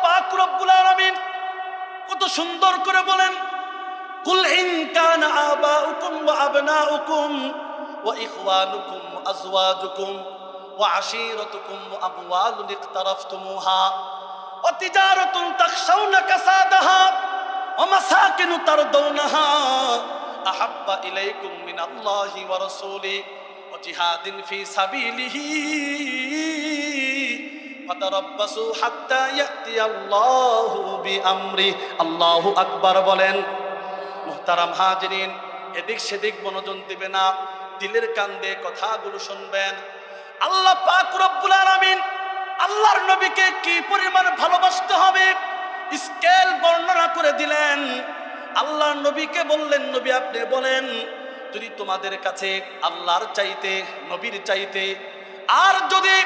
পাক রব্বুল আলামিন কত সুন্দর করে বলেন, কুল ইন কানা আবাউকুম ওয়া আবনাউকুম ওয়া ইখওয়ানুকুম ওয়া আজওয়াজুকুম ওয়া আশীরাতুকুম ওয়া আমওয়ালুন ইকতারাফতুমুহা ওয়া তিজারাতুন তাখশাউনা কাসাদাহা ওয়া মাসাকিনু তারদাউনাহা আহাব্বা ইলাইকুম মিনাল্লাহি ওয়া রাসূলিহি ওয়া জিহাদিন ফি সাবিলিহি ফাতারাব্বাসু হাত্তা ইয়াতিয়াল্লাহু বিআমরি। আল্লাহু আকবার বলেন। মুহতারাম হাজিরিন, এদিক সেদিক মনোযোগ দিবে না, দিলের কান দিয়ে কথাগুলো শুনবেন। আল্লাহ পাক রব্বুল আলামিন আল্লাহর নবীকে কি পরিমাণ ভালোবাসতে হবে স্কেল বর্ণনা করে দিলেন। আল্লাহর নবীকে বললেন, নবী আপনি বলেন, যদি তোমাদের কাছে আল্লাহর চাইতে, নবীর চাইতে, আর যদি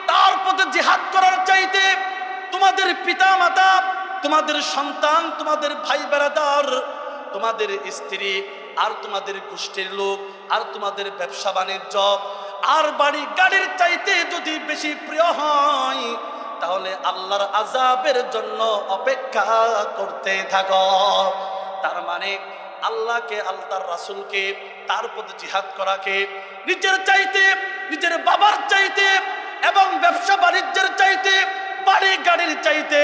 তার পথে জিহাদ করার চাইতে তোমাদের পিতা মাতা, তোমাদের সন্তান, তোমাদের ভাই বেরাদার, তোমাদের স্ত্রী, আর তোমাদের গোষ্ঠীর লোক, আর তোমাদের ব্যবসা বাণিজ্য, আর বাড়ি গাড়ির চাইতে যদি বেশি প্রিয় হয়, তাহলে আল্লাহর আযাবের জন্য অপেক্ষা করতে থাকো। তার মানে আল্লাহকে, আল্লাহর রাসূলকে, তার পথে জিহাদ করাকে নিজের চাইতে, নিজের বাবার চাইতে, এবং ব্যবসা বাণিজ্যের চাইতে, বাড়ি গাড়ির চাইতে,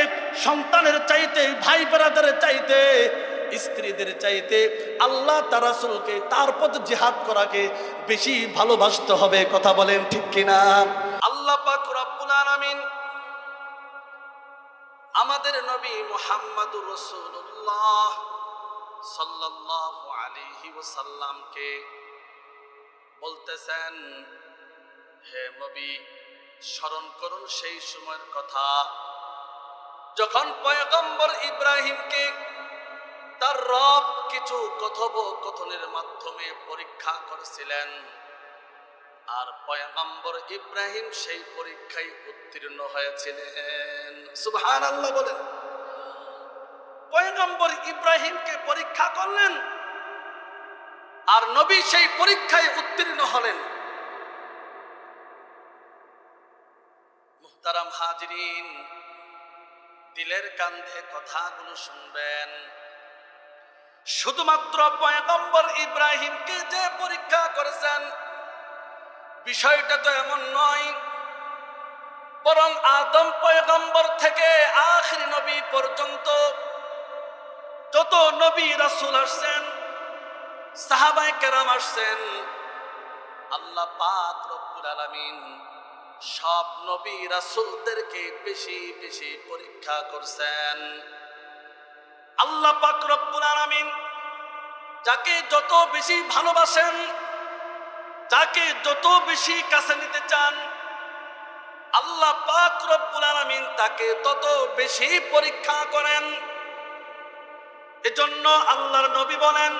সন্তানের চাইতে, ভাই বেরাদারের চাইতে, স্ত্রীদের চাইতে আল্লাহ তার রাসূলকে, তার পথে জিহাদ করাকে বেশি ভালোবাসতে হবে। কথা বলেন ঠিক কিনা? আল্লাহ পাক রব্বুল আলামিন আমাদের নবী মুহাম্মদুর রাসূলুল্লাহ সাল্লাল্লাহু আলাইহি ওয়াসাল্লামকে বলতেছেন, হে নবী, স্মরণ করুন সেই সময়ের কথা যখন পয়গম্বর ইব্রাহিমকে তার রব কিছু কথোপকথনের মাধ্যমে পরীক্ষা করেছিলেন, আর পয়গম্বর ইব্রাহিম সেই পরীক্ষায় উত্তীর্ণ হয়েছিলেন। সুবহানাল্লাহ বলেন। পয়গম্বর ইব্রাহিমকে পরীক্ষা করলেন, আর নবী সেই পরীক্ষায় উত্তীর্ণ হলেন। মুহতারাম হাজিরিন, দিলের কান্দে কথাগুলো শুনবেন। শুধুমাত্র পয়গম্বর ইব্রাহিমকে যে পরীক্ষা করেছেন, বিষয়টা তো এমন নয়, বরং আদম পয়গম্বর থেকে আখির নবী পর্যন্ত যত নবী রাসূল আসছেন, সাহাবায়ে কেরাম আসছেন, আল্লাহ পাক রব্বুল আলামিন সব নবী রাসূলদেরকে বেশি বেশি পরীক্ষা করছেন। আল্লাহ পাক রব্বুল আলামিন যাকে যত বেশি ভালোবাসেন, যাকে যত বেশি কাছে নিতে চান, আল্লাহ পাক রব্বুল আলামিন তাকে তত বেশি পরীক্ষা করেন। এজন্য আল্লাহর নবী বলেন,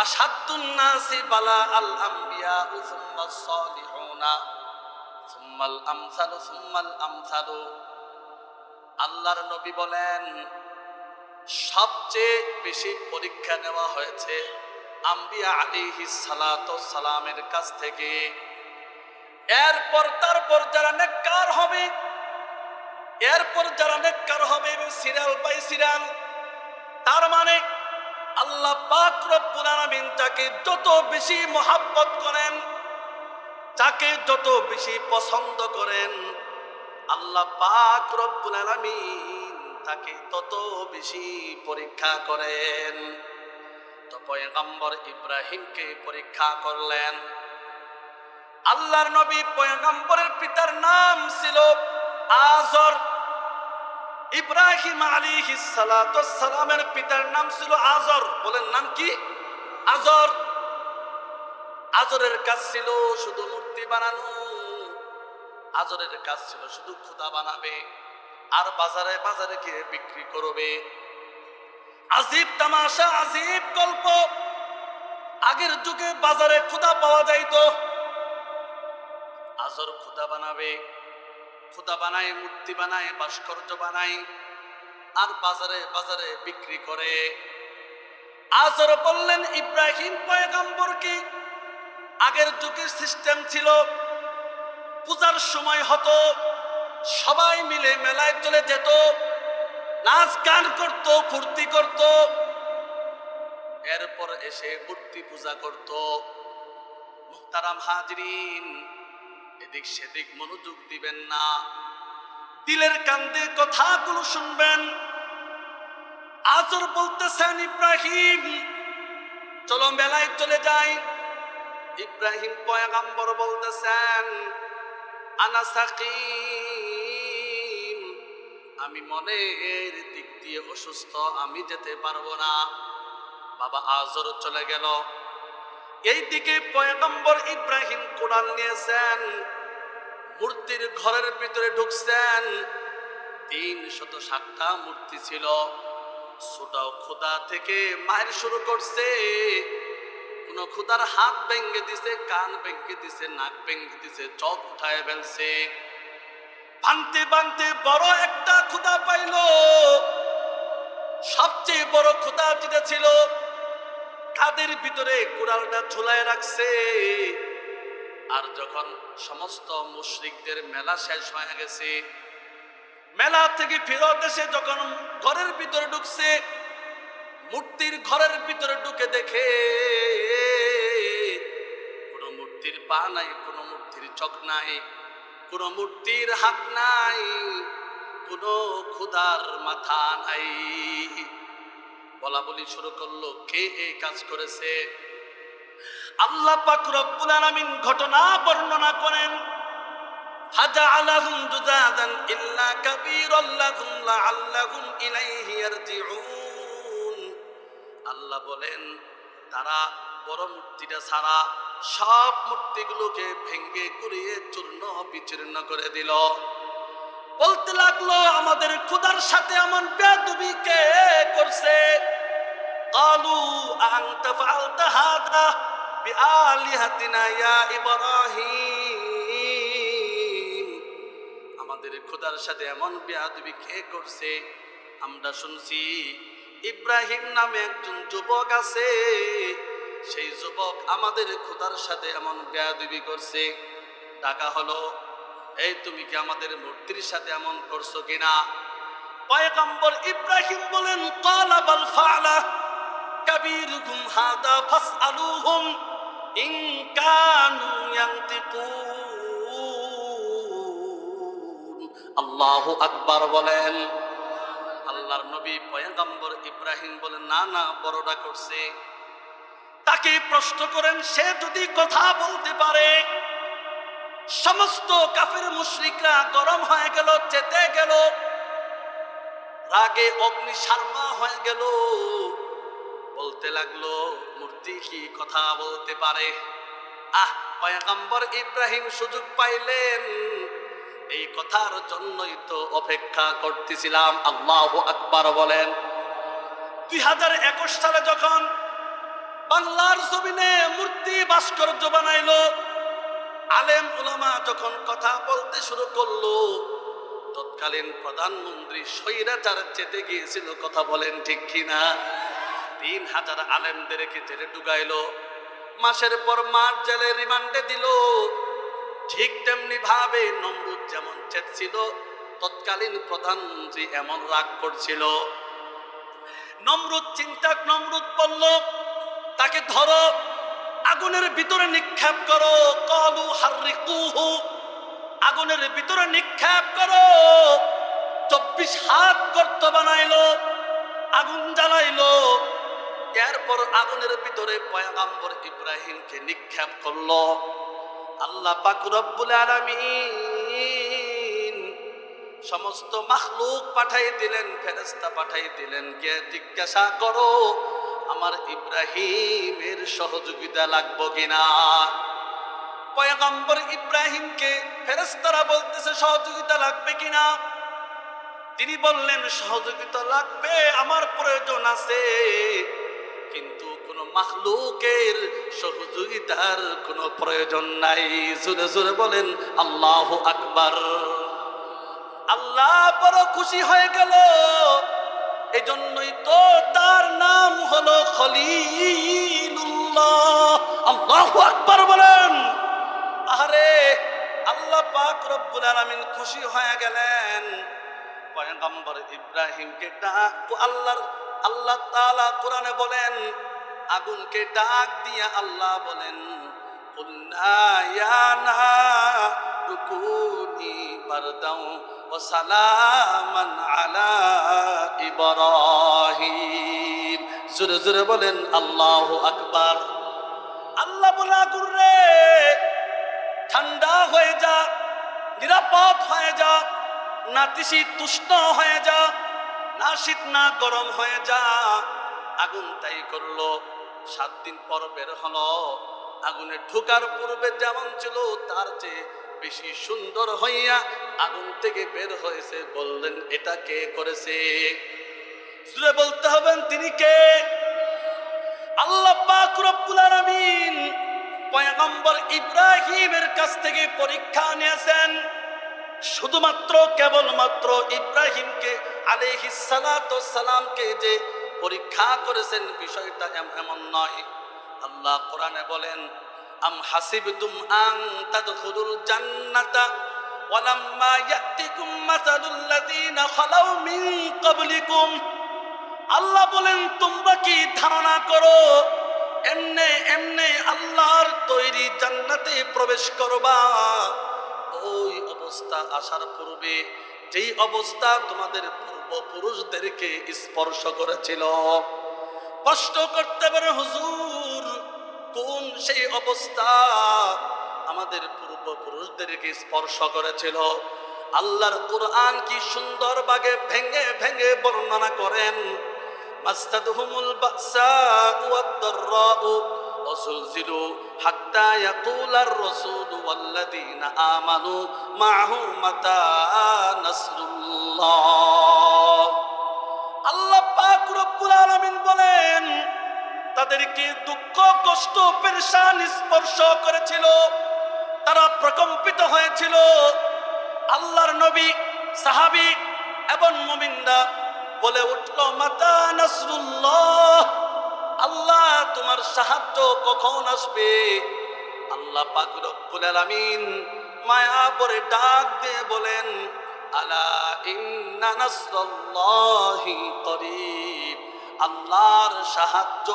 আশাদ্দুন নাসি বালা আল আম্বিয়া সুম্মাস সালিহুনা সুম্মাল আমসালু সুম্মাল আমসালু। আল্লাহর নবী বলেন, সবচেয়ে বেশি পরীক্ষা নেওয়া হয়েছে আম্বিয়া আলাইহিস সালাতু সালামের কাছ থেকে। এরপর তারপর যারা নেককার হবে, এরপর যারা নেককার হবে সিরিয়াল বাই সিরিয়াল। তার মানে আল্লাহ পাক রব্বুল আলামিন যাকে যত বেশি মহব্বত করেন, যাকে যত বেশি পছন্দ করেন, আল্লাহ পাক রব্বুল আলামিন তাকে তত বেশি পরীক্ষা করেন। তো পয়গম্বর ইব্রাহিমকে পরীক্ষা করলেন। আল্লাহর নবী পয়গম্বরের পিতার নাম ছিল আজর। ইব্রাহিম আলাইহিস সালাতু সালামের পিতার নাম ছিল আজর। বলেন নাম কি? আজর। আজরের কাজ ছিল শুধু মূর্তি বানানো, আজরের কাজ ছিল শুধু খোদা বানাবে আর বাজারে বাজারে গিয়ে বিক্রি করবে। আজীব তামাশা, আজীব গল্প। আগের যুগে বাজারে খোদা পাওয়া যাইতো, আজর খোদা বানাবে, খোদা বানায়, মূর্তি বানায়, ভাস্কর্য বানায়, আর বাজারে বাজারে বিক্রি করে। আজর বললেন ইব্রাহিম পয়গম্বরকে, আগের যুগের সিস্টেম ছিল পূজার সময় হতো, সবাই মিলে মেলায় চলে যেত, নাচ গান করত, ফুর্তি করত, এরপর এসে মূর্তি পূজা করত। মুহতারাম হাজরিন, এদিক সেদিক মনোযোগ দিবেন না, দিলের কান্দে কথাগুলো শুনবেন। আজর বলতেছেন ইব্রাহিম চলো মেলায় চলে যাই। ইব্রাহিম পয়গম্বর বলতেছেন আনা সাকিম, আমি মনের দিক দিয়ে অসুস্থ, আমি যেতে পারবো না। বাবা আজর চলে গেল। এইদিকে পয়গম্বর ইব্রাহিম কোরআন নিয়েছেন, মূর্তির ঘরের ভিতরে ঢুকছেন। 307টা মূর্তি ছিল। ছোট খোদা থেকে মায়ের শুরু করছে, কোন খোদার হাত ভেঙে দিছে, কান ভেঙে দিছে, নাক ভেঙে দিছে, চোখ উঠায় ফেলছে। ভাঙতে ভাঙতে বড় একটা খোদা পাইল। সবচেয়ে বড় খোদা যেটা ছিল, তাদের ভিতরে কুড়ালটা ঝুলায় রাখছে। আর যখন সমস্ত মুশরিকদের মেলা শেষ হয়ে গেছে, মেলা থেকে ফেরত এসে যখন ঘরের ভিতরে ঢুকছে, মূর্তির ঘরের ভিতরে ঢুকে দেখে কোন মূর্তির পা নাই, কোন মূর্তির চোখ নাই, কোন মূর্তির হাত নাই, কোন খোদার মাথা নাই। বলা বলি শুরু করলো, কে এই কাজ করেছে? আল্লাহ পাক রব্বুল আলামিন ঘটনা বর্ণনা করেন, ফাজআলাহুম জুযাদান ইল্লা কাবীরাল লাহুম লাআল্লাহুম ইলাইহি ইয়ারজিউন। আল্লাহ বলেন তারা বড় মূর্তিটা ছাড়া সব মূর্তিগুলোকে ভেঙে গুড়িয়ে চূর্ণ বিচূর্ণ করে দিল। বলতে লাগলো আমাদের খোদার সাথে এমন বেয়াদবি কে করছে? ক্বালু আনতা ফাআলতা হাদা বিআলিহাতিনা ইয়া ইব্রাহিম, আমাদের খোদার সাথে এমন বেয়াদবি কে করছে? আমরা শুনছি ইব্রাহিম নামে একজন যুবক আছে, সেই যুবক আমাদের খোদার সাথে এমন বেয়াদবি করছে। ডাকা হলো, এই তুমি কি আমাদের মূর্তির সাথে এমন করছো কিনা? পয়গম্বর ইব্রাহিম বলেন, ক্বালা বাল ফাআলা কাবীরুহুম হাদা ফাসআলুহুম ইন কানু ইয়ানতিকুন। আল্লাহু আকবার বলেন। আল্লাহর নবী পয়গম্বর ইব্রাহিম বলেন, না না, বড়টা করছে। তাকে প্রশ্ন করেন, সে যদি কথা বলতে পারে। সমস্ত কাফের মুশরিকরা গরম হয়ে গেল, চেতে গেল, রাগে অগ্নি শর্মা হয়ে গেল। বলতে লাগলো, মূর্তি কি কথা বলতে পারে? পয়গম্বর ইব্রাহিম সুযোগ পাইলেন, এই কথার জন্যই তো অপেক্ষা করতেছিলাম। আল্লাহু আকবার বলেন। 2021 সালে যখন বাংলার জমিনে মূর্তি ভাস্কর্য বানাইলো, আলেম উলামা যখন কথা বলতে শুরু করলো, তৎকালীন প্রধানমন্ত্রী স্বৈরাচার চেতে গিয়েছিল। কথা বলেন ঠিক কিনা? 3000 আলেমদেরকে জেলে ঢুকাইলো, মাসের পর মাস জেলে রিমান্ডে দিল। ঠিক তেমনি ভাবে নমরুদ যেমন চেতছিল, তৎকালীন প্রধানমন্ত্রী এমন রাগ করছিল। নমরুদ বলল, তাকে ধরো, আগুনের ভিতরে নিক্ষেপ করো। ক্বালু হাররিকুহু, আগুনের ভিতরে নিক্ষেপ করো। 24 হাত গর্ত বানাইলো, আগুন জ্বালাইলো। এরপর আগুনের ভিতরে পয়গম্বর ইব্রাহিমকে নিক্ষেপ করলো। আল্লাহ পাক রব্বুল আলামিন সমস্ত মাখলুক পাঠাই দিলেন, ফেরেশতা পাঠাই দিলেন, কে জিজ্ঞাসা করো আমার ইব্রাহিমের সহযোগিতা লাগবে কিনা। পয়গম্বর ইব্রাহিমকে ফেরেশতারা বলতেছে সহযোগিতা লাগবে কিনা। তিনি বললেন সহযোগিতা লাগবে, আমার প্রয়োজন আছে, কিন্তু কোন মাখলুকের সহযোগিতার কোনো প্রয়োজন নাই। জোরে জোরে বলেন আল্লাহু আকবার। আল্লাহ বড় খুশি হয়ে গেল, এজন্যই তো তার নাম হলো খলিলুল্লাহ। আল্লাহু আকবার বলেন। আরে আল্লাহ পাক রব্বুল আলামিন খুশি হয়ে গেলেন। পয়গম্বর ইব্রাহিমকে ডাক আল্লাহ তাআলা কোরআনে বলেন, আগুনকে ডাক দিয়ে আল্লাহ বলেন, কুলনা ইয়া নারু কুনি বারদাও ওয়া সালামান আলা ইব্রাহিম। জোরে জোরে বলেন আল্লাহু আকবার। আল্লাহ বলে, আগুন রে ঠান্ডা হয়ে যা, নিরাপদ হয়ে যা, নাতিশীতোষ্ণ হয়ে যা, না শীত না গরম হয়ে যা। আগুন তাই করলো। 7 দিন পর বের হলো। আগুনে ঢোকার পূর্বে যেমন ছিল তার চেয়ে বেশি সুন্দর হইয়া আগুন থেকে বের হয়েছে। বললেন, এটা কে করেছে? জোরে বলতে হবেন, তিনি কে? আল্লাহ পাক রব্বুল আলামিন পয়গম্বর ইব্রাহিমের কাছ থেকে পরীক্ষা নিয়েছেন। শুধুমাত্র কেবলমাত্র ইব্রাহিমকে আলাইহিস সালাতু ওয়াস সালামকে যে পরীক্ষা করেছেন বিষয়টা এমন নয়। আল্লাহ কোরআনে বলেন, আম হাসিবতুম আন তাদখুলুল জান্নাতা ওয়ালাম্মা ইয়াতিকুম মাসালুল লাযিনা খালাউ মিন ক্বাবলিকুম। আল্লাহ বলেন, তোমরা কি ধারণা করো এমনে এমনে আল্লাহর তৈরি জান্নাতে প্রবেশ করবা? ওই অবস্থা আসার পূর্বে যেই অবস্থা তোমাদের পূর্বপুরুষদেরকে স্পর্শ করেছিল। প্রশ্ন করতে পারে, হুজুর কোন সেই অবস্থা আমাদের পূর্বপুরুষদেরকে স্পর্শ করেছিল? আল্লাহর কোরআন কি সুন্দর ভাবে ভেঙে ভেঙে বর্ণনা করেন। মাসতাদহুমুল বাসাউ ওয়াদ-দাররাউ ওয়াজুলজিলু হাত্তা ইয়াকুলার রাসূলু ওয়াল্লাযীনা আমানু মা'হু মাতা নাসরুল্লাহ। আল্লাহ পাক রব্বুল আলামিন বলেন, তাদেরকে দুঃখ কষ্ট পেরেশান স্পর্শ করেছিল, তারা প্রকম্পিত হয়েছিল। আল্লাহর নবী, সাহাবী এবং মুমিনরা বলে উঠল, মাতা নাসরুল্লাহ, আল্লাহ তোমার সাহায্য কখন আসবে? আল্লাহ পাক রব্বুল আলামিন মায়া করে ডাক দিয়ে বলেন, আলা ইন্না নাসরাল্লাহি করিব, আল্লাহর সাহায্য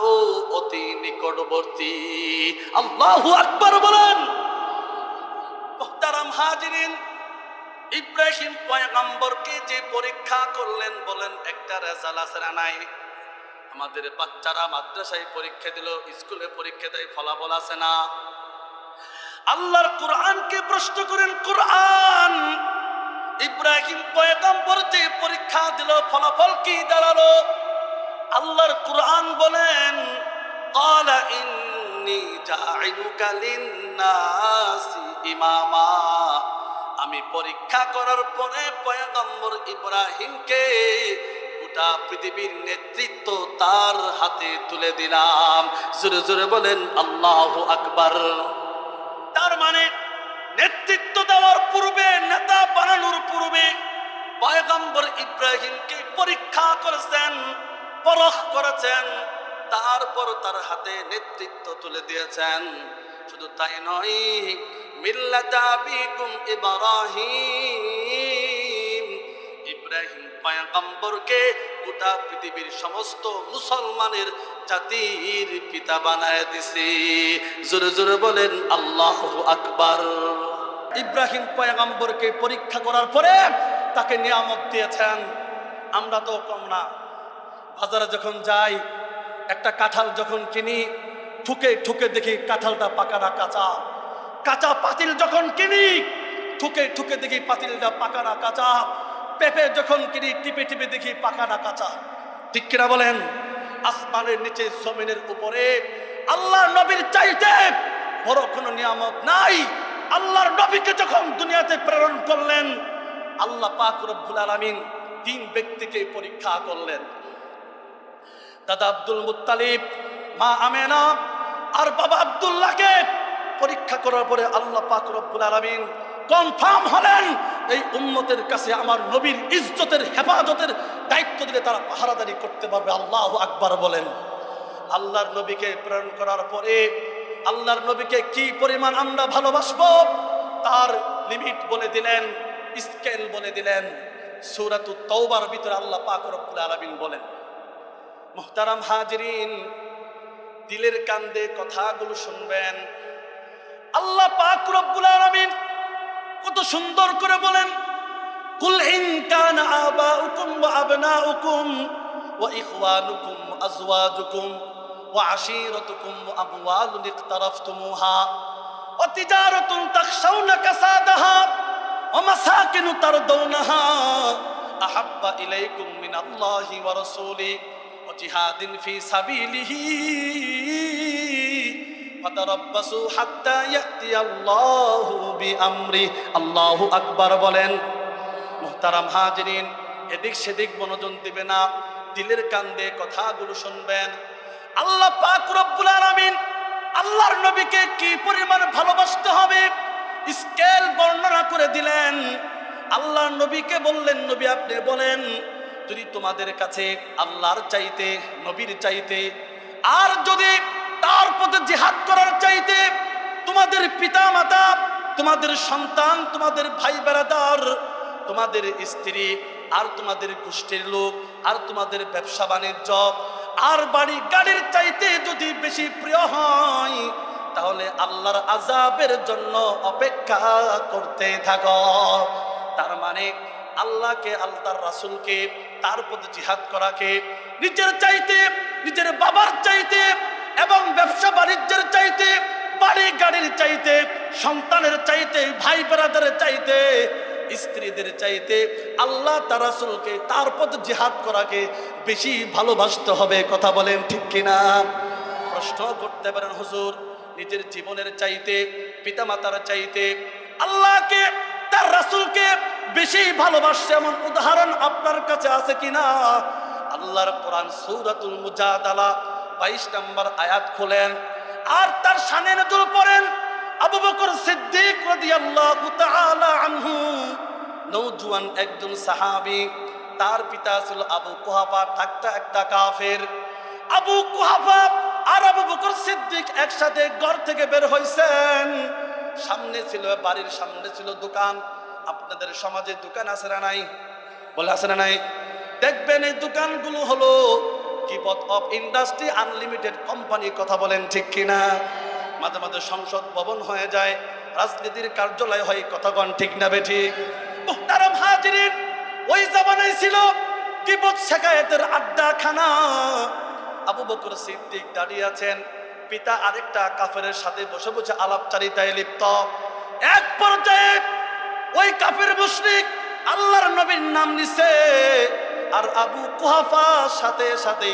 অতি নিকটবর্তী। আল্লাহু আকবার বলেন। মুহতারাম হাজিরিন, ইব্রাহিম পয়গম্বরকে যে পরীক্ষা করলেন, বলেন একটা রেজাল্ট আছে না নাই? আমাদের বাচ্চারা মাদ্রাসায় পরীক্ষা দিল, স্কুলে পরীক্ষা দেয়, ফলাফল আছে না? আল্লাহর কোরআনকে প্রশ্ন করেন, কোরআন ইব্রাহিম পয়গম্বর যে পরীক্ষা দিল ফলাফল কি দাঁড়ালো? আল্লাহর কোরআন বলেন, ক্বালা ইন্নী জাইলুকা লিন-নাসি ইমামা, আমি পরীক্ষা করার পরে পয়গম্বর ইব্রাহিমকে গোটা পৃথিবীর নেতৃত্ব তার হাতে তুলে দিলাম। জোরে জোরে বলেন আল্লাহু আকবার। তার মানে নেতৃত্ব দেওয়ার পূর্বে, নেতা বানানোর পূর্বে পয়গম্বর ইব্রাহিমকে পরীক্ষা করেছেন, পরখ করেছেন, তারপর তার হাতে নেতৃত্ব তুলে দিয়েছেন। শুধু তাই নয়, মিল্লাতা আবিকুম ইব্রাহিম, ইব্রাহিম পয়গম্বরকে গোটা পৃথিবীর সমস্ত মুসলমানের জাতির পিতা বানায় দিছে। জোরে জোরে বলেন আল্লাহু আকবার। ইব্রাহিম পয়গম্বরকে পরীক্ষা করার পরে তাকে নিয়ামত দিয়েছেন। আমরা তো কম না, বাজারে যখন যাই একটা কাঁঠাল যখন কিনি, ঠুকে ঠুকে দেখি কাঁঠালটা পাকা না কাঁচা। কাঁচা পাতিল যখন কিনি, ঠুকে ঠুকে দেখি পাতিলটা পাকা না কাঁচা। পেঁপে যখন কিনি, টিপে টিপে দেখি পাকা না কাঁচা। ঠিক কিনা বলেন? আসমানের নিচে জমিনের উপরে আল্লাহর নবীর চাইতে বড় কোনো নিয়ামত নাই। আল্লাহর নবীকে যখন দুনিয়াতে প্রেরণ করলেন, আল্লাহ পাক রব্বুল আলামিন 3 ব্যক্তিকে পরীক্ষা করলেন। দাদা আব্দুল মুত্তালিব, মা আমেনা আর বাবা আব্দুল্লাহকে পরীক্ষা করার পরে আল্লাহ পাক রব্বুল আলামিন কনফার্ম হলেন, এই উম্মতের কাছে আমার নবীর ইজ্জতের হেফাজতের দায়িত্ব দিলে তারা পাহারাদারি করতে পারবে। আল্লাহু আকবার বলেন। আল্লাহর নবীকে প্রেরণ করার পরে আল্লাহর নবীকে কি পরিমাণ আমরা ভালোবাসবো তার লিমিট বলে দিলেন, স্কেল বলে দিলেন। সূরাতুত তাওবার ভিতরে আল্লাহ পাক রব্বুল আলামিন বলেন, মুহতারাম হাজিরিন, দিলের কান্দে কথাগুলো শুনবেন। আল্লাহ পাক রব্বুল আলামিন কত সুন্দর করে বলেন, কুল ইন কানা আবাউকুম ওয়া আবনাউকুম ওয়া ইখওয়ানুকুম ওয়া আজওয়াজুকুম ওয়া আশীরাতুকুম ওয়া আমওয়ালুন ইকতারাফতুমুহা ওয়া তিজারাতুন তাখশাউনা কাসাদাহা ওয়া মাসাকিনু তারদাউনাহা আহাব্বা ইলাইকুম মিনাল্লাহি ওয়া রাসূলিহি ওয়া জিহাদিন ফি সাবিলিহি ফাতারাব্বাসু হাত্তা ইয়াতিয়াল্লাহু বিআমরি। আল্লাহু আকবার বলেন। মুহতারাম হাজিরিন, এদিক সেদিক মনোযোগ দিবে না, দিলের কান্দে কথাগুলো শুনবেন। আল্লাহ পাক রব্বুল আলামিন আল্লাহর নবীকে কি পরিমাণ ভালোবাসতে হবে স্কেল বর্ণনা করে দিলেন। আল্লাহর নবীকে বললেন, নবী আপনি বলেন, যদি তোমাদের কাছে আল্লাহর চাইতে, নবীর চাইতে, আর যদি তার পথে জিহাদ করার চাইতে তোমাদের পিতা মাতা, তোমাদের সন্তান, তোমাদের ভাই বেরাদার, তোমাদের স্ত্রী, আর তোমাদের গোষ্ঠীর লোক, আর তোমাদের ব্যবসা বাণিজ্য, আর বাড়ি গাড়ির চাইতে যদি বেশি প্রিয় হয়, তাহলে আল্লাহর আযাবের জন্য অপেক্ষা করতে থাকো। তার মানে আল্লাহকে, আল্লাহর রাসূলকে, তার পথে জিহাদ করাকে নিজের চাইতে, নিজের বাবার চাইতে, এবং ব্যবসা বাণিজ্যের চাইতে, বাড়ি গাড়ির চাইতে, সন্তানের চাইতে, ভাই বেরাদারের চাইতে, স্ত্রীদের চাইতে আল্লাহ তার রাসূলকে, তার পথে জিহাদ করাকে বেশি ভালোবাসতে হবে। কথা বলেন ঠিক কিনা? প্রশ্ন করতে পারেন, হুজুর নিজের জীবনের চাইতে, পিতামাতার চাইতে আল্লাহকে, তার রাসূলকে বেশি ভালোবাসে এমন উদাহরণ আপনার কাছে আছে কিনা? আল্লাহর কোরআন সূরাতুল মুজাদালা 22 নম্বর আয়াত খোলেন আর তার শানে নজর পড়েন। আবু বকর সিদ্দিক রাদিয়াল্লাহু তাআলা আনহু, নওজোয়ান একজন সাহাবী, তার পিতা ছিল আবু কুহাফা, থাকতা একটা কাফের। আবু কুহাফা আর আবু বকর সিদ্দিক একসাথে ঘর থেকে বের হইছেন। সামনে ছিল, বাড়ির সামনে ছিল দোকান। আপনাদের সমাজে দোকান আছে না নাই? বলে আছে না নাই? দেখবেন এই দোকানগুলো হলো কিপট অফ ইন্ডাস্ট্রি আনলিমিটেড কোম্পানি। কথা বলেন ঠিক কিনা? মাঝে মাঝে সংসদ ভবন হয়ে যায়, রাজনীতির কার্যালয় হয়। কথা কন ঠিক না বেঠিক? মুহতারাম হাজিরিন, ওই জামানায় ছিল কিবত শেখায়েতের আড্ডাখানা। আবু বকর সিদ্দিক দাঁড়িয়ে আছেন, পিতা আরেকটা কাফেরের সাথে বসে বসে আলাপচারিতায় লিপ্ত। এক পর্যায়ে ওই কাফের মুশরিক আল্লাহর নবীর নাম নিছে, আর আবু কুহাফা সাথে সাথে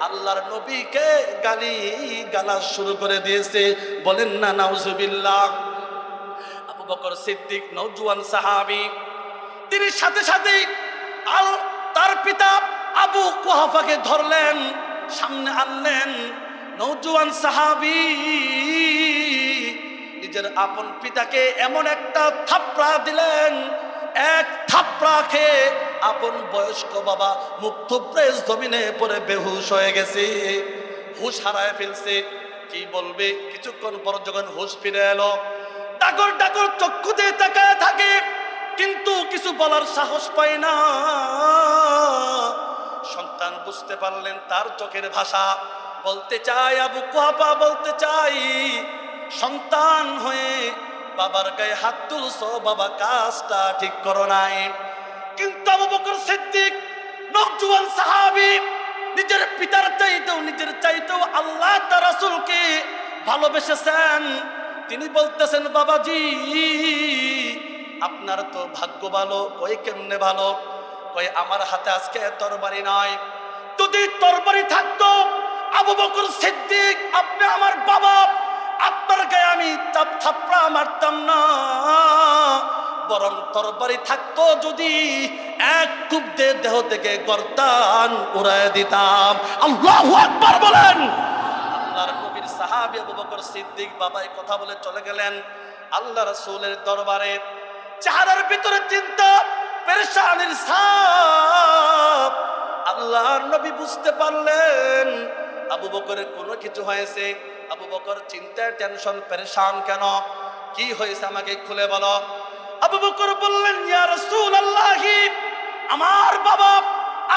আল্লাহর নবীকে গালি গালাজ শুরু করে দিয়েছে। বলেন না নাউজুবিল্লাহ। আবু বকর সিদ্দিক নওজোয়ান সাহাবী, তিনি সাথে সাথে তার পিতা আবু কুহাফাকে ধরলেন, সামনে আনলেন। নওজোয়ান সাহাবী নিজের আপন পিতাকে এমন একটা থাপড়া দিলেন, এক থাপড়া খেয়ে আপন বয়স্ক বাবা মুক্তপ্রেস জমিনে পড়ে বেহুশ হয়ে গেছে, হুশ হারায় ফেলছে। কি বলবে? কিছুক্ষণ পর যখন হুশ ফিরে এলো, ডাগর ডাগর চক্ষু দিয়ে তাকায় থাকে, কিন্তু কিছু বলার সাহস পায় না। সন্তান বুঝতে পারলেন তার চোখের ভাষা, বলতে চাই, আবু কুহাফা বলতে চাই, সন্তান হয়ে বাবার গায়ে হাত তুলছো, বাবা কাজটা ঠিক করো নাই। কিন্তু আবু বকর সিদ্দিক নওজোয়ান সাহাবী, নিজের পিতার চাইতেও, নিজের চাইতেও আল্লাহ তার রাসূলকে ভালোবেসেছেন। তিনি বলতেছেন, বাবাজি আপনার তো ভাগ্য ভালো। কই কেমনে ভালো? কই আমার হাতে আজকে তরবারি নাই। যদি তরবারি থাকতো আবু বকর সিদ্দিক, আপনি আমার বাবা, আপনার গায়ে আমি থাপড়া মারতাম না, বরং তরবারি থাকতো যদি এক কূপ দিয়ে দেহ থেকে গর্দান উড়ায় দিতাম। আল্লাহু আকবার বলেন। আল্লাহর নবীর সাহাবী আবু বকর সিদ্দিক বাবা এই কথা বলে চলে গেলেন আল্লাহ রাসূলের দরবারে। চেহারার ভিতরে চিন্তা, পেরেশানির ছাপ। আল্লাহর নবী বুঝতে পারলেন আবু বকরের কোনো কিছু হয়েছে। আবু বকর চিন্তায় টেনশন, পেরেশান কেন? কি হয়েছে আমাকে খুলে বলো। আবু বকর বললেন, ইয়া রাসূলুল্লাহ, আমার বাবা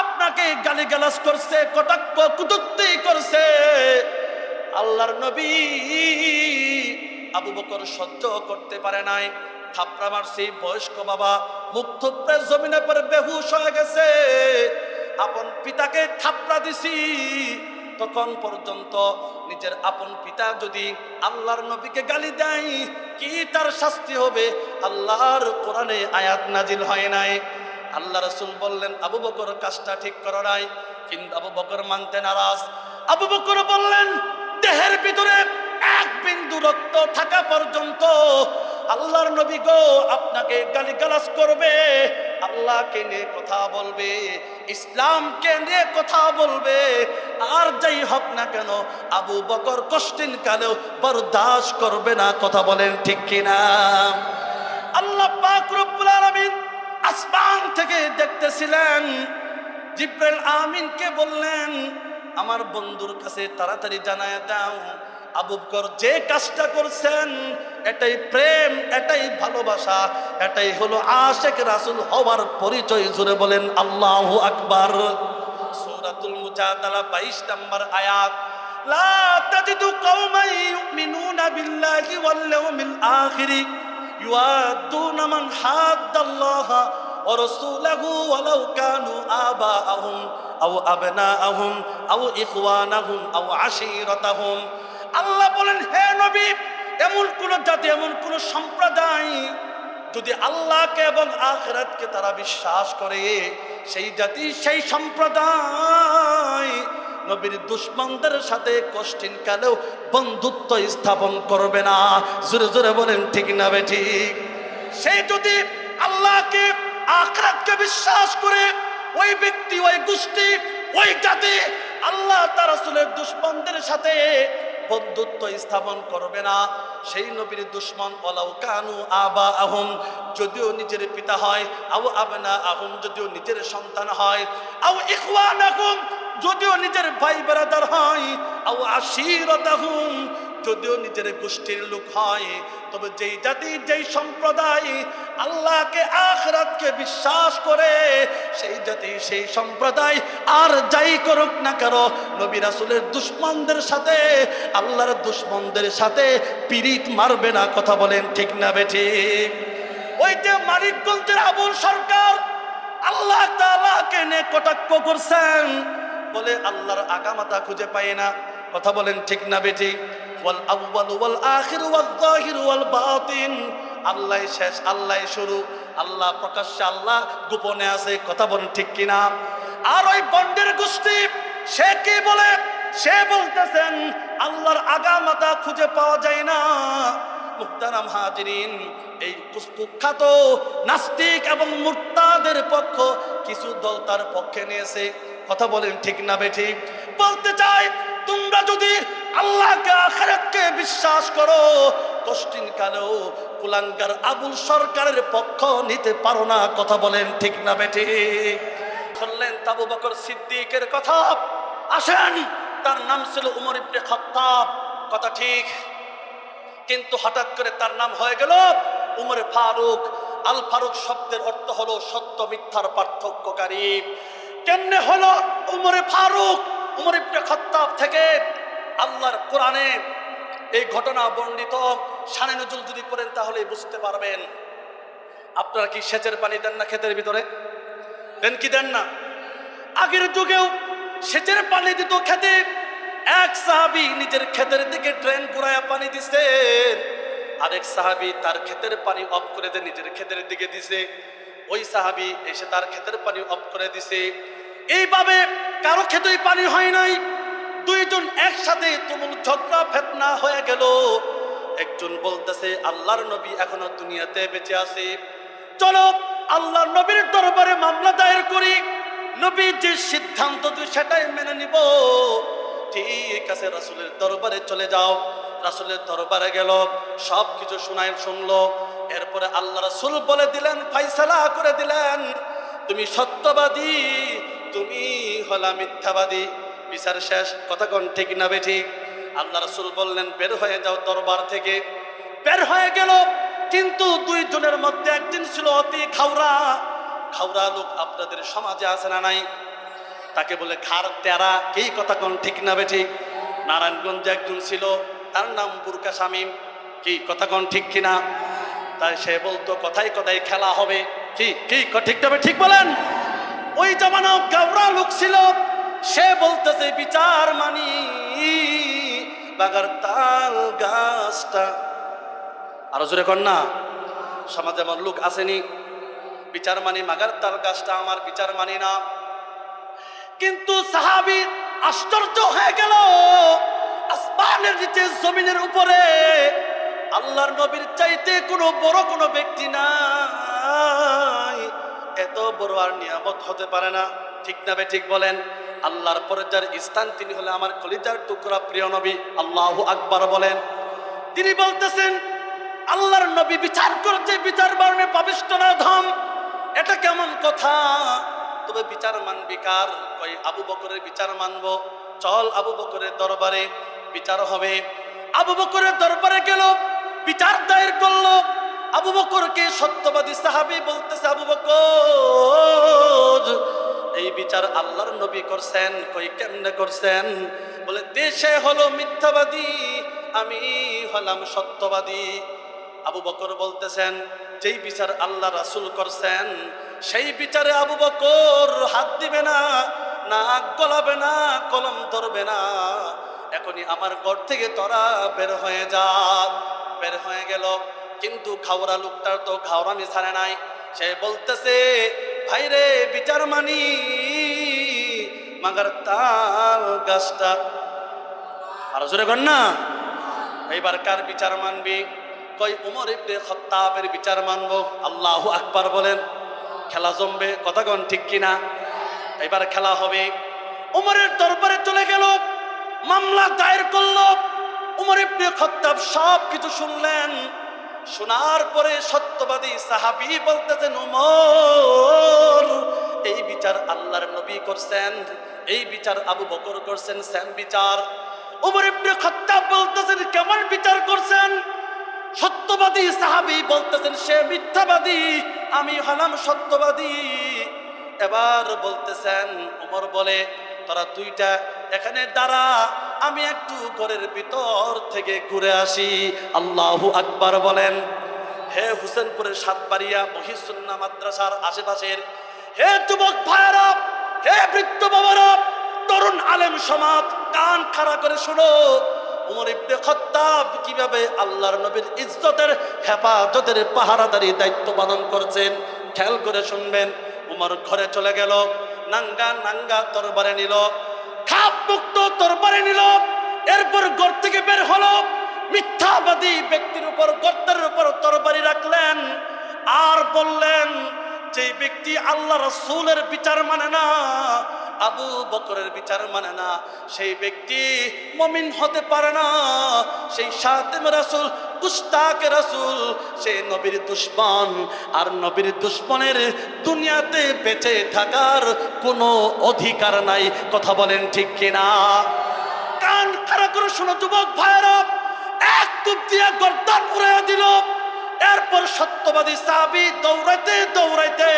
আপনাকে গালিগালাজ করছে, কটাক্ষ কুটুক্তি করছে, আল্লাহর নবী আবু বকর সহ্য করতে পারে নাই, থাপড়া মারছে। বয়স্ক বাবা মুখ থুবড়ে জমিনে পড়ে বেহুশ হয়ে গেছে। আপন পিতাকে থাপড়া দিছি, তখন পর্যন্ত নিজের আপন পিতা যদি আল্লাহর নবীকে গালি দেয় কি তার শাস্তি হবে, আল্লাহর কোরআনে আয়াত নাজিল হয় নাই। আল্লাহ রাসূল বললেন আবু বকর কাজটা ঠিক করো নাই, কিন্তু আবু বকর মানতে নারাজ। আবু বকর বললেন দেহের ভিতরে এক বিন্দু রক্ত থাকা পর্যন্ত আল্লাহর নবী গো আপনাকে গালিগালাজ করবে, আল্লাহকে নিয়ে কথা বলবে, ইসলামকে নিয়ে কথা বলবে, আর যাই হোক না কেন আবু বকর কষ্টিন কালেও বরদাস্ত করবে না। কথা বলেন ঠিক কিনা? আল্লাহ পাক রব্বুল আলামিন আসমান থেকে দেখতেছিলেন, জিবরাইল আমিনকে বললেন আমার বন্ধুর কাছে তাড়াতাড়ি জানায় দাও আবু বকর যে কাজটা করছেন এটাই প্রেম, এটাই ভালোবাসা, এটাই হলো আশিক রাসূল হওয়ার পরিচয়। জোরে বলেন আল্লাহু আকবার। সূরাতুল মুজাদালা 22 নম্বর আয়াত, লা তাজিদু কওমান ইউমিনুনা বিল্লাহি ওয়াল ইয়াউমিল আখির ইউআদুনা মান হাদ্দাল্লাহা ওয়া রাসূলাহু ওয়ালাউ কানু আবাআহুম আও আবনাআহুম আও ইখওয়ানাহুম আও আশীরাতাহুম। আল্লাহ বলেন হে নবী, এমন কোন জাতি, এমন কোন সম্প্রদায় যদি আল্লাহকে এবং আখিরাতকে তারা বিশ্বাস করে, সেই জাতি, সেই সম্প্রদায় নবীর দুশমনদের সাথে কষ্টিন কালেও বন্ধুত্ব স্থাপন করবে না। জোরে জোরে বলেন ঠিক না বেঠিক? সেই যদি আল্লাহকে আখিরাতকে বিশ্বাস করে ওই ব্যক্তি, ওই গোষ্ঠী, ওই জাতি আল্লাহ তার রাসূলের দুশমনদের সাথে বন্ধুত্ব স্থাপন করবে না। সেই নবীর দুশমন ওয়ালাউ কানু আবাআহুম, যদিও নিজের পিতা হয়, আও আবনাআহুম, যদিও নিজের সন্তান হয়, আও ইখওয়ানাহুম, যদিও নিজের ভাই ব্রাদার হয়, আও আশীরাতাহুম, যদিও নিজের গোষ্ঠীর লোক হয়, তবে যেই জাতি, যেই সম্প্রদায় আল্লাহকে আখিরাতকে বিশ্বাস করে, সেই জাতি, সেই সম্প্রদায় আর যাই করুক না কেন নবী রাসূলের দুশমনদের সাথে, আল্লাহর দুশমনদের সাথে পিরিত মারবে না। কথা বলেন ঠিক না বেঠিক? ওই যে মানিকগঞ্জের আবুল সরকার আল্লাহ তাআলাকে নিয়ে কটাক্ষ করছেন, বলে আল্লাহর আগামাতা খুঁজে পায় না। কথা বলেন ঠিক না বেঠিক? ওয়াল আউয়ালু ওয়াল আখিরু ওয়াল যাহিরু ওয়াল বাতিন, আল্লাহ শেষ, আল্লাহ শুরু, আল্লাহ প্রকাশ্যে, আল্লাহ গোপনে আছে। কথা বলেন ঠিক কিনা? আর ওই বন্ডের গোষ্ঠী সে কি বলে? সে বলতেছেন আল্লাহর আগামাতা খুঁজে পাওয়া যায় না। মুহতারাম হাজিরিন, এই কুখ্যাত নাস্তিক এবং মুরতাদের পক্ষ কিছু দল তার পক্ষে নিয়েছে। কথা বলেন ঠিক না বেঠিক? বলতে চাই তোমরা যদি আল্লাহকে আখিরাতকে বিশ্বাস করো, কষ্টিন কালেও কুলাঙ্গার আবুল সরকারের পক্ষ নিতে পারো না। কথা বলেন ঠিক না বেঠিক? শুনলেন আবু বকর সিদ্দিকের কথা? আসেন, তার নাম ছিল উমর ইবনে খাত্তাব। কথা ঠিক, কিন্তু হঠাৎ করে তার নাম হয়ে গেল উমর ফারুক। আল ফারুক শব্দের অর্থ হলো সত্য মিথ্যার পার্থক্যকারী। কেমনে হলো উমর ফারুক? উমর ইবনে খাত্তাব থেকে আল্লাহর কোরআনে এই ঘটনা বর্ণিত। শানে নজুল যদি পড়েন তাহলে বুঝতে পারবেন। আপনারা কি সেচের পানি দেন না ক্ষেতের ভিতরে? দেন কি দেন না? আগের যুগেও সেচের পানি দিত খেতে। এক সাহাবী নিজের ক্ষেতের দিকে ড্রেন ঘুরায়া পানি দিছেন, আরেক সাহাবী তার ক্ষেতের পানি অফ করে দিয়ে নিজের ক্ষেতের দিকে দিছে। ওই সাহাবী এসে তার ক্ষেতের পানি অফ করে দিছে। এইভাবে কারো ক্ষেতেই পানি হয় নাই। দুইজন একসাথে তুমুল ঝগড়া ফেতনা হয়ে গেল। একজন বলতেছে আল্লাহর নবী এখনো দুনিয়াতে বেঁচে আছে, চলো আল্লাহর নবীর দরবারে মামলা দায়ের করি, নবী যে সিদ্ধান্ত দিবে সেটাই মেনে নিব। ঠিক আছে, রাসূলের দরবারে চলে যাও। রাসূলের দরবারে গেল, সব কিছু শুনলো। এরপরে আল্লাহ রাসূল বলে দিলেন, ফয়সালা করে দিলেন, তুমি সত্যবাদী, তুমি হলা মিথ্যাবাদী, বিচার শেষ। কথা কোন ঠিক না বেঠিক? আল্লাহ রাসূল বললেন বের হয়ে যাও দরবার থেকে। বের হয়ে গেল, কিন্তু দুইজনের মধ্যে একজন ছিল অতি খাওরা, খাওরা লোক আপনাদের সমাজে আছে না নাই? তাকে বলে ঘাড় তেরা, কি কথা কোন ঠিক না বে ঠিক? নারায়ণগঞ্জে একজন ছিল, তার নাম বুরকা শামীম, কি কথা কোন ঠিক কিনা? তাই সে বলতো কথায় কথায় খেলা হবে, কি কি ঠিক না বে ঠিক বলেন? ওই জামানাও গাওরা লোক ছিল, সে বলতেছে বিচার মানি বাগার তাল গাছটা। আরো জোরে কর না। সমাজে এমন লোক আসেনি, বিচার মানি মাগার তাল গাছটা, আমার বিচার মানি না। কিন্তু সাহাবী আশ্চর্য হয়ে গেল, আসমানের নিচে জমিনের উপরে আল্লাহর নবীর চাইতে কোনো বড় কোনো ব্যক্তি নাই, এত বড় আর নিয়ামত হতে পারে না, ঠিক না বে ঠিক বলেন? আল্লাহর পরে যার স্থান তিনি হলে আমার কলিজার টুকরা প্রিয় নবী, আল্লাহু আকবার বলেন। তিনি বলতেছেন আল্লাহর নবী বিচার করছে, বিচার বারণে পাপিষ্ঠ না ধম, এটা কেমন কথা? তবে বিচার মানবি কার? কই আবু বকরের বিচার মানবো, চল আবু বকরের দরবারে বিচার হবে। আবু বকরের দরবারে গেল, বিচার দায়ের করলো। আবু বকরকে সত্যবাদী সাহাবী বলতেছে, আবু বকর এই বিচার আল্লাহর নবী করছেন। কই কেমনে করছেন? বলে দেশে হলো মিথ্যাবাদী, আমি হলাম সত্যবাদী। আবু বকর বলতেছেন যেই বিচার আল্লাহ রাসূল করছেন সেই বিচারে আবু বকর হাত দিবে না, নাক গলাবে না, কলম ধরবে না, এখনই আমার ঘর থেকে তোরা বের হয়ে যা। বের হয়ে গেল, কিন্তু খাওরা লোকটার তো খাওরামি ছাড়ে নাই। সে বলতেছে ভাইরে বিচার মানি মাগার তাল গাছটা। আরো জোরে কর না। এইবার কার বিচার মানবি? কই উমর ইবনে খাত্তাবের বিচার মানবো। আল্লাহু আকবার বলেন। খেলা জমবে, কথা কোন ঠিক কিনা? এবার খেলা হবে। উমরের দরবারে চলে গেল, মামলা দায়ের করলো। উমর ইবনে খাত্তাব সব কিছু শুনলেন। শোনার পরে সত্যবাদী সাহাবী বলতেছেন উমর এই বিচার আল্লাহর নবী করছেন, এই বিচার আবু বকর করছেন, সেম বিচার। উমর ইবনে খাত্তাব বলতেছেন কেমন বিচার করছেন? সত্যবাদী সাহাবী বলতেছেন সে মিথ্যাবাদী, আমি হলাম সত্যবাদী। এবার বলতেছেন উমর বলে তোরা দুইটা এখানে দাঁড়া, আমি একটু ঘরের ভিতর থেকে ঘুরে আসি। আল্লাহু আকবার বলেন। হে হুসেনপুরের সাতবাড়িয়া মহিসুন্নাহ মাদ্রাসার আশেপাশের হে যুবক ভাইরা, হে বৃদ্ধ বাবারা, তরুণ আলেম সমাজ, কান খাড়া করে শোনো। উমর ইবনে খাত্তাব কিভাবে আল্লাহর নবীর ইজ্জতের হেফাজতের পাহারাদারি দায়িত্ব পালন করছেন খেয়াল করে শুনবেন। উমর ঘরে চলে গেল, নাঙ্গা নাঙ্গা তরবারে নিল, খাপ মুক্ত তরবারে নিল। এরপর ঘর থেকে বের হলো, মিথ্যাবাদী ব্যক্তির উপর গর্দারের উপর তরবারি রাখলেন আর বললেন যে ব্যক্তি আল্লাহ রাসূলের বিচার মানে না, আবু বকরের বিচার মানে না, সেই ব্যক্তি মুমিন হতে পারে না। সেই শাতিম রাসূল, গুস্তাকে রাসূল, সে নবীর দুশমন। আর নবীর দুশমনের দুনিয়াতে বেঁচে থাকার কোনো অধিকার নাই। কথা বলেন ঠিক কিনা? কান খাড়া করে শোনো যুবক ভাইরা, এক কূপ দিয়া গর্দান উড়াইয়া দিল। এরপর সত্যবাদী সাহাবী দৌড়াইতে দৌড়াইতে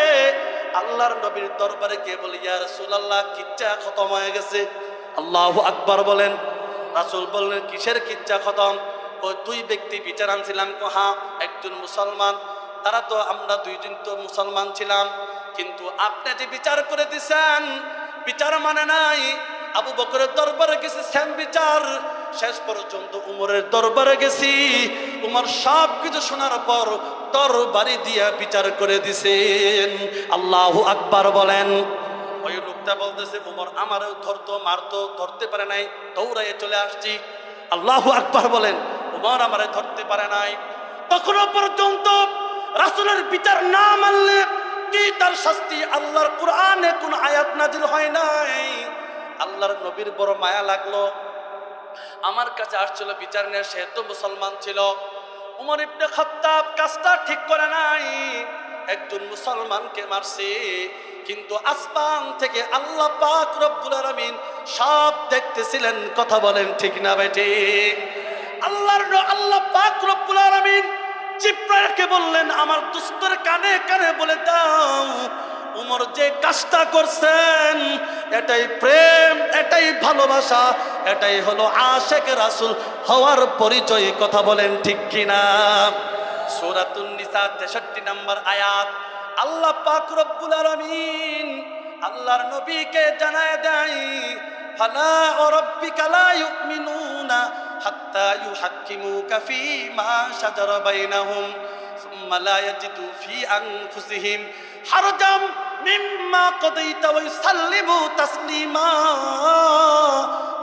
আল্লাহর নবীর দরবারে গিয়ে বলে ইয়া রাসূলুল্লাহ কিচ্ছা খতম হয়ে গেছে। আল্লাহু আকবার বলেন। রাসূল বললেন কিসের কিচ্ছা খতম? ওই দুই ব্যক্তি বিচার আনছিলাম। হ্যাঁ, একজন মুসলমান, তারা তো আমরা দুইজন তো মুসলমান ছিলাম, কিন্তু আপনি যে বিচার করে দিছেন বিচার মানে নাই। আবু বকরের দরবারে গেছি সেম বিচার, শেষ পর্যন্ত উমরের দরবারে গেছি, উমর সব কিছু শোনার পর তরবারি দিয়া বিচার করে দিছেন। আল্লাহু আকবার বলেন। ওই লোকটা বলতেছে উমর আমারও ধরতো, মারতো, ধরতে পারে নাই, দৌড়াইয়ে চলে আসছি। আল্লাহু আকবার বলেন। উমর আমারে ধরতে পারে নাই। তখনো পর্যন্ত রাসূলের বিচার না মানলে কি তার শাস্তি? আল্লাহর কোরআনে কোন আয়াত নাজিল হয় নাই। আল্লাহর নবীর বড় মায়া লাগলো, আমার কাছে আসছিল বিচার নিয়ে, সে তো মুসলমান ছিল। উমর ইবনে খাত্তাব কাজটা ঠিক করে নাই, একজন মুসলমানকে মারছে, কিন্তু আসমান থেকে আল্লাহ পাক রব্বুল আলামিন সব দেখতেছিলেন। কথা বলেন ঠিক না বেটি? আল্লাহ পাক রব্বুল আলামিন জিবরাইলকে বললেন আমার দুস্তর কানে কানে বলে দাও উমর যে কাজটা করছেন এটাই প্রেম, এটাই ভালোবাসা, এটাই হলো আশেক রাসূল হওয়ার পরিচয়। কথা বলেন ঠিক কিনা? সূরাতুন নিসা 63 নম্বর আয়াত। আল্লাহ পাক রব্বুল আলামিন আল্লাহর নবীকে জানায় দেয়, ফালা ওয়ারাব্বিকা লা ইউমিনুনা হাত্তা ইউহাক্কিমুকা ফীমা শাজারা বাইনাহুম সুম্মা লা ইয়াজিদু ফী আনফুসিহিম হারাজাম মিম্মা কাদাইতা ওয়া ইউসাল্লিমু তাসলিমা।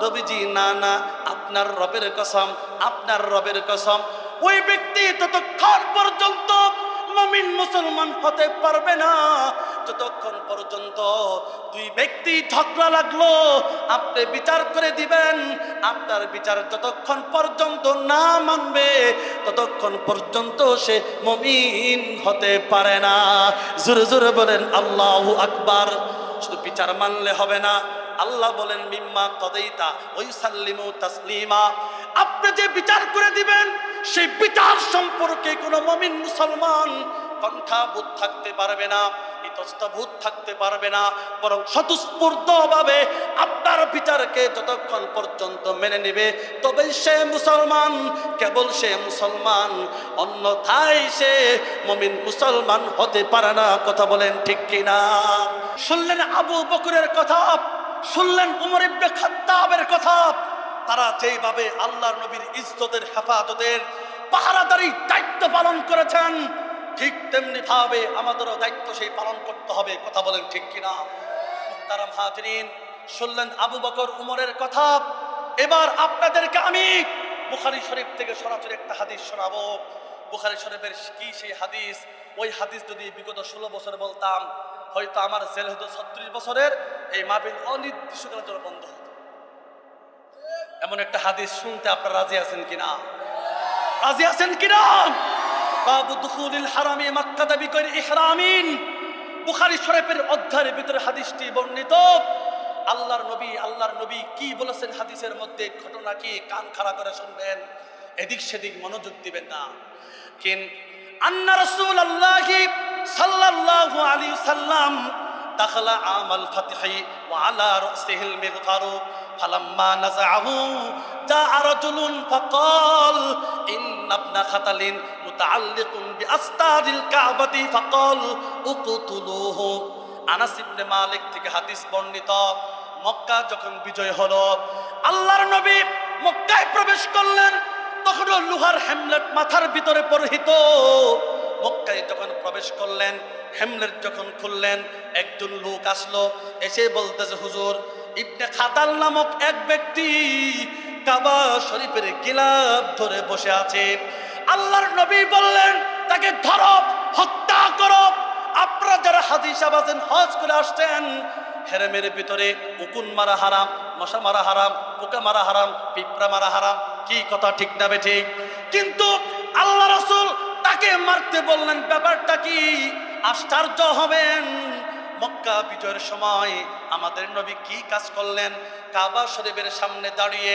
নবীজি, না না, আপনার রবের কসম, আপনার রবের কসম, ওই ব্যক্তি ততক্ষণ পর্যন্ত মুমিন মুসলমান হতে পারবে না যতক্ষণ পর্যন্ত দুই ব্যক্তি ঝগড়া লাগলো আপনি বিচার করে দিবেন, আপনার বিচার যতক্ষণ পর্যন্ত না মানবে ততক্ষণ পর্যন্ত সে মুমিন হতে পারে না। জোরে জোরে বলেন আল্লাহু আকবার। শুধু বিচার মানলে হবে না, আল্লাহ বলেন মিম্মা কাদাইতা ওয়া ইউসাল্লিমু তাসলিমা, আপনি যে বিচার করে দিবেন সেই বিচার সম্পর্কে কোনো মুমিন মুসলমান কণ্ঠাবোধ থাকতে পারবে না, ইতস্তভূত থাকতে পারবে না, বরং স্বতঃস্ফূর্তভাবে আপনার বিচারকে যতক্ষণ পর্যন্ত মেনে নেবে তবেই সে মুসলমান, কেবল সে মুসলমান, অন্যথায় সে মুমিন মুসলমান হতে পারে না। কথা বলেন ঠিক কিনা? শুনলেন আবু বকরের কথা, শুনলেন উমর ইবনে খাত্তাবের কথা। তারা যেইভাবে আল্লাহর নবীর ইজ্জতের হেফাজতের পাহারাদারি দায়িত্ব পালন করেছেন, ঠিক তেমনি ভাবে আমাদেরও দায়িত্ব সেই পালন করতে হবে। কথা বলেন ঠিক কিনা? মুহতারাম হাজরিন, শুনলেন আবু বকর উমরের কথা। এবার আপনাদেরকে আমি বুখারী শরীফ থেকে সরাসরি একটা হাদিস শোনাবো। বুখারী শরীফের কি সেই হাদিস? ওই হাদিস যদি বিগত 16 বছর বলতাম হয়তো আমার জেল হতো 36 বছরের, এই মাহফিল অনির্দিষ্টকালের জন্য বন্ধ হতো। এমন একটা হাদিস শুনতে আপনারা রাজি আছেন কিনা? রাজি আছেন কিনা? বাবু দুখুলিল হারামি মাক্কা বিগৈর ইহরামিন, বুখারী শরীফের অধ্যায়ের ভিতরে হাদিসটি বর্ণিত। আল্লাহর নবী কি বলেছেন হাদিসের মধ্যে, ঘটনা কি, কান খাড়া করে শুনবেন, এদিক সেদিক মনোযোগ দিবেন না। আন্না রাসূলুল্লাহি সাল্লাল্লাহু আলাইহি সাল্লাম দাখালা আমাল ফাতহি ওয়া আলা রাসিহিল মিগফারু ফালাম্মা নাযাহু জাআ রাজুলুন ফাকাল ইন্না ইবনা খাতালিন মুতাআল্লিকুন বিআস্তারিল কাবাতি ফাকাল উকতুলুহু। আনাস ইবনে মালিক থেকে হাদিস বর্ণিত। মক্কা যখন বিজয় হলো, আল্লাহর নবী মক্কায় প্রবেশ করলেন, তখন লোহার হেমলেট মাথার ভিতরে পরিহিত। মক্কায় যখন প্রবেশ করলেন, হেমলেট যখন খুললেন, একজন লোক আসলো, এসে বলতেছে, হুজুর, ইবনে খাতাল নামক এক ব্যক্তি কাবা শরীফের গিলাফ ধরে বসে আছে। আল্লাহর নবী বললেন, তাকে ধরো, হত্যা করো। আপনারা যারা হাজী সাহেব আছেন, হজ করে আসছেন, হেরেমের ভিতরে উকুন মারা হারাম, মশা মারা হারাম, পোকা মারা হারাম, পিঁপড়া মারা হারাম। কি কথা ঠিক না বেঠিক? কিন্তু আল্লাহ রাসূল তাকে মারতে বললেন, ব্যাপারটা কি? আশ্চর্য হবেন, মক্কা বিজয়ের সময় আমাদের নবী কি কাজ করলেন? কাবা শরীফের সামনে দাঁড়িয়ে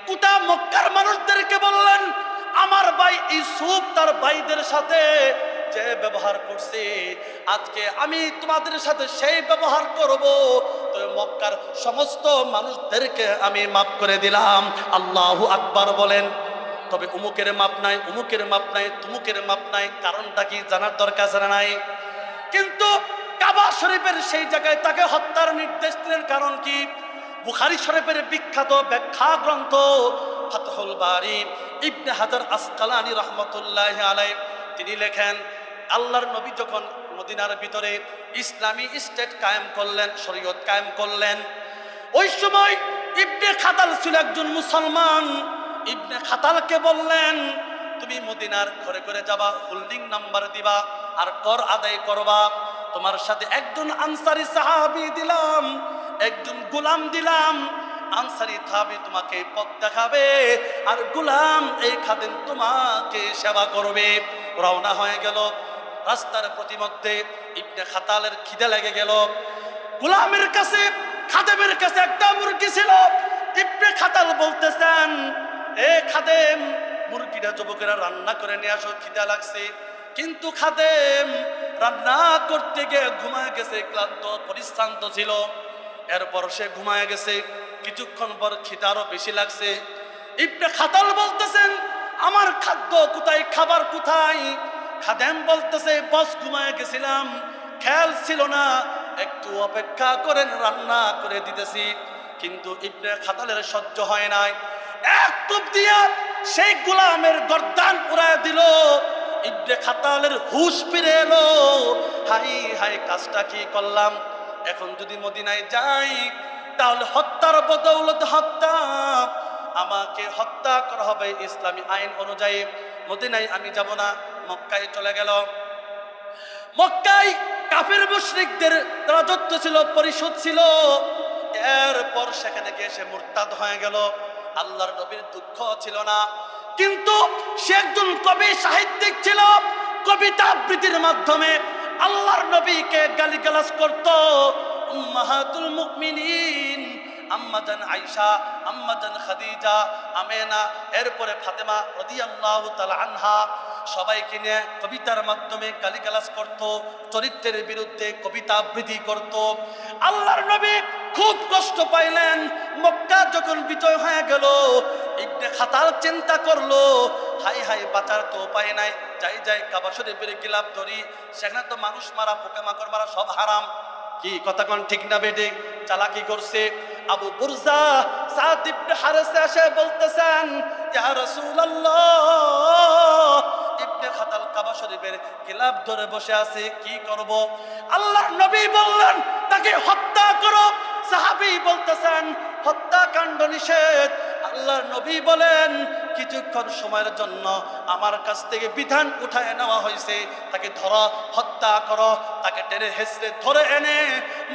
গোটা মক্কার মানুষদেরকে বললেন, আমার ভাই ইউসুফ তার ভাইদের সাথে যে ব্যবহার করছে, আজকে আমি তোমাদের সাথে সেই ব্যবহার করব। তবে মক্কার সমস্ত মানুষদেরকে আমি মাফ করে দিলাম। আল্লাহু আকবার বলেন। তবে উমুকের মাপ নাই, উমুকের মাপ নাই, তুমুকের মাপ নাই, কারণটা কি জানার দরকার জানা নাই। কিন্তু কাবা শরীফের সেই জায়গায় তাকে হত্যার নির্দেশ দিলেন, কারণ কি? বুখারী শরীফের বিখ্যাত ব্যাখ্যা গ্রন্থ ফাতহুল বারী ইবনে হাজার আসকালানী রাহমাতুল্লাহি আলাইহি তিনি লেখেন, আল্লাহর নবী যখন মদিনার ভিতরে ইসলামী স্টেট কায়েম করলেন, শরীয়ত কায়েম করলেন, ওই সময় ইবনে খাতাল ছিল একজন মুসলমান। ইবনে খাতালকে বললেন, তুমি মদিনার ঘরে ঘরে যাবা, হোল্ডিং নাম্বার দিবা আর কর আদায় করবা। তোমার সাথে একজন আনসারী সাহাবী দিলাম, একজন গোলাম দিলাম। আনসারী সাহাবী তোমাকে পথ দেখাবে আর গোলাম এই খাদেম তোমাকে সেবা করবে। রওনা হয়ে গেল। রাস্তার প্রতিমধ্যে ইবনে খাতালের খিদে লেগে গেল। গোলামের কাছে, খাদেমের কাছে একটা মুরগি ছিল। ইবনে খাতাল বলতেছেন, এ খাদেম, মুরগিটা যুবকেরা রান্না করে নিয়ে আসো, খিদা লাগছে। কিন্তু খাদেম রান্না করতে গিয়ে ঘুমায় গেছে, ক্লান্ত পরিশ্রান্ত ছিল। এরপর সে ঘুমায় গেছে। কিছুক্ষণ পর খিদে আরো বেশি লাগছে। ইবনে খাতাল বলতেছেন, আমার খাদ্য কোথায়, খাবার কোথায়? খাদেম বলতেছে, বস ঘুমায় গেছিলাম, খেয়াল ছিল না, একটু অপেক্ষা করেন, রান্না করে দিতেছি। কিন্তু ইবনে খাতালের সহ্য হয় নাই। এক কোপ দিয়া সেই গোলামের গর্দান উড়ায় দিল। ইবনে খাতালের হুঁশ ফিরে এলো। হাই হাই, কাজটা কি করলাম? এখন যদি মদিনায় যাই তাহলে হত্যার বদৌলতে হত্যা, আমাকে হত্যা করা হবে ইসলামী আইন অনুযায়ী। মদিনায় আমি যাব না, মক্কায় চলে গেল। মক্কায় কাফের মুশরিকদের রাজত্ব ছিল, পরিষদ ছিল। এরপর সেখানে গিয়ে সে মুরতাদ হয়ে গেল। আল্লাহর নবীর দুঃখ ছিল না, কিন্তু সে একজন কবি সাহিত্যিক ছিল। কবিতা আবৃত্তির মাধ্যমে আল্লাহর নবীকে গালিগালাজ করত। উম্মাহাতুল মুমিনিন আম্মাজান আয়েশা, আম্মাজান খাদিজা, আমেনা, এরপরে ফাতেমা রাদিয়াল্লাহু তাআলা আনহা, সবাইকে নিয়ে কবিতার মাধ্যমে গালিগালাজ করত, চরিত্রের বিরুদ্ধে কবিতা আবৃত্তি করত। আল্লাহর নবী খুব কষ্ট পাইলেন। মক্কা যখন বিজয় হয়ে গেল, ইবনে খাতাল চিন্তা করলো, হাই হাই, বাঁচার তো উপায় নাই, যাই যাই কাবা শরীফের গিলাফ ধরি, সেখানে তো মানুষ মারা, পোকামাকড় মারা সব হারাম। কি কথা কোন ঠিক না বেটে? চালাকি করছে। আবু বুরজা সাদ ইবনে হারেসা এসে বলতেছেন, ইয়া রাসূলুল্লাহ, ইবনে খাতাল কাবা শরীফের গিলাফ ধরে বসে আছে, কি করব? আল্লাহর নবী বললেন, তাকে হত্যা করো। সাহাবী বলতেছেন, হত্যাকাণ্ড নিষেধ। আল্লাহর নবী বলেন, কিছুক্ষণ সময়ের জন্য আমার কাছ থেকে বিধান উঠায় নেওয়া হয়েছে, তাকে ধরো, হত্যা করো। তাকে টেনে হেসড়ে ধরে এনে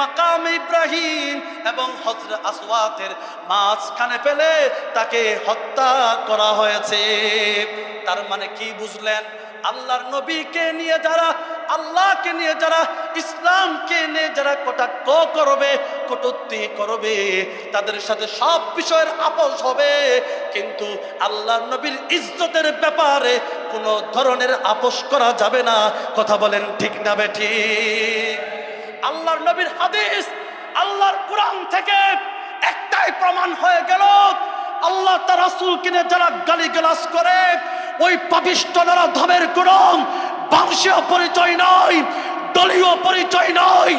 মাকাম ইব্রাহিম এবং হজরে আসওয়াদের মাঝখানে ফেলে তাকে হত্যা করা হয়েছে। তার মানে কি বুঝলেন? আল্লাহর নবীকে নিয়ে যারা, আল্লাহকে নিয়ে যারা, ইসলামকে নিয়ে যারা কটাক্ষ করবে, কটূক্তি করবে, তাদের সাথে সব বিষয়ের আপোষ হবে, কিন্তু আল্লাহর নবীর ইজ্জতের ব্যাপারে কোনো ধরনের আপোষ করা যাবে না। কথা বলেন ঠিক না বেঠিক? আল্লাহর নবীর হাদিস, আল্লাহর কোরআন থেকে একটাই প্রমাণ হয়ে গেল, আল্লাহ তার রাসূলকে নিয়ে যারা গালিগালাজ করে, ওই পাপিষ্ঠ নরধমের কোনো বংশীয় পরিচয় নয়, দলীয় পরিচয় নয়,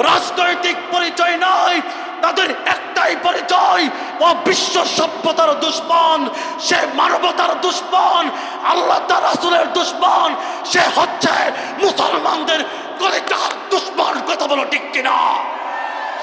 রাজনৈতিক পরিচয় নয়। তাদের একটাই পরিচয়, ও বিশ্ব সভ্যতার দুশ্মন, সে মানবতার দুশ্মন, আল্লাহ তার রাসূলের দুশ্মন, সে হচ্ছে মুসলমানদের কলিজার দুশ্মন। কথা বলো ঠিক কিনা?